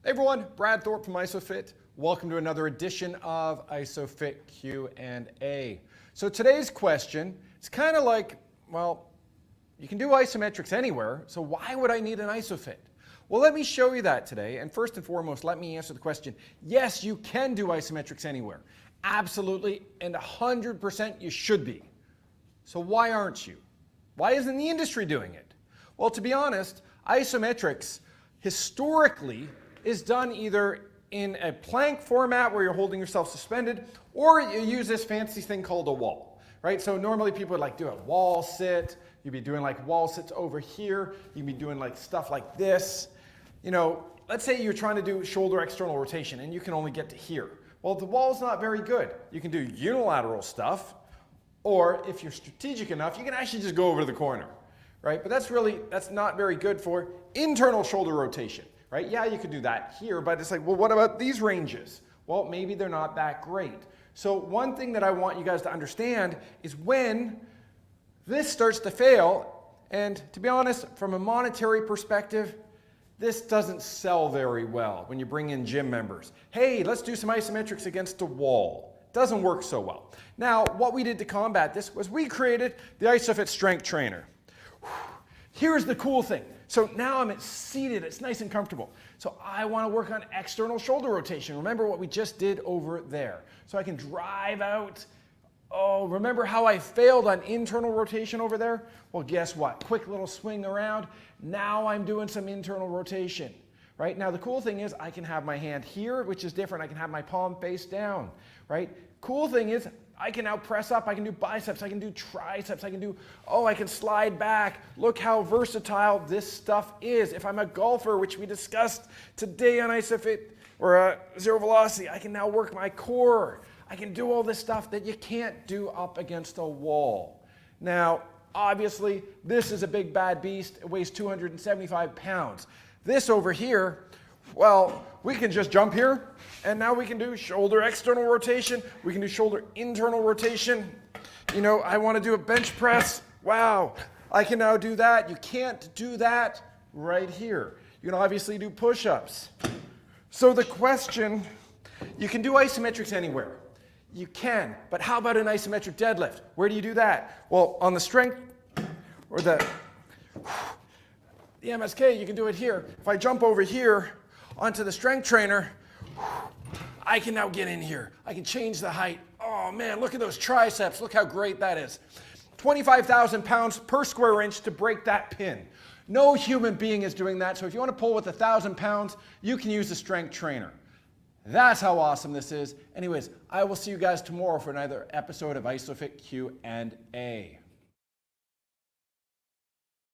Hey everyone, Brad Thorpe from Isophit. Welcome to another edition of Isophit Q&A. So today's question is kind of like, well, you can do isometrics anywhere, so why would I need an Isophit? Well, let me show you that today, and first and foremost, let me answer the question. Yes, you can do isometrics anywhere. Absolutely, and 100% you should be. So why aren't you? Why isn't the industry doing it? Well, to be honest, isometrics historically is done either in a plank format where you're holding yourself suspended, or you use this fancy thing called a wall, right? So normally people would like do a wall sit. You'd be doing like wall sits over here. You'd be doing like stuff like this. You know, let's say you're trying to do shoulder external rotation and you can only get to here. Well, the wall's not very good. You can do unilateral stuff, or if you're strategic enough, you can actually just go over to the corner, right? But that's not very good for internal shoulder rotation. Right? Yeah, you could do that here, but it's like, well, what about these ranges? Well, maybe they're not that great. So one thing that I want you guys to understand is when this starts to fail, and to be honest, from a monetary perspective, this doesn't sell very well when you bring in gym members. Hey, let's do some isometrics against a wall. Doesn't work so well. Now, what we did to combat this was we created the Isophit Strength Trainer. Here's the cool thing. So now I'm seated, it's nice and comfortable. So I want to work on external shoulder rotation. Remember what we just did over there. So I can drive out. Oh, remember how I failed on internal rotation over there? Well, guess what? Quick little swing around. Now I'm doing some internal rotation. Right? Now the cool thing is I can have my hand here, which is different. I can have my palm face down. Right? Cool thing is I can now press up, I can do biceps, I can do triceps, I can slide back. Look how versatile this stuff is. If I'm a golfer, which we discussed today on Isophit, or Zero Velocity, I can now work my core. I can do all this stuff that you can't do up against a wall. Now, obviously, this is a big bad beast. It weighs 275 pounds. This over here, well, we can just jump here, and now we can do shoulder external rotation. We can do shoulder internal rotation. You know, I want to do a bench press. Wow, I can now do that. You can't do that right here. You can obviously do push-ups. So the question, you can do isometrics anywhere. You can, but how about an isometric deadlift? Where do you do that? Well, on the strength, or the MSK, you can do it here. If I jump over here, onto the strength trainer, I can now get in here. I can change the height. Oh man, look at those triceps. Look how great that is. 25,000 pounds per square inch to break that pin. No human being is doing that. So if you want to pull with 1,000 pounds, you can use the strength trainer. That's how awesome this is. Anyways, I will see you guys tomorrow for another episode of Isophit Q&A.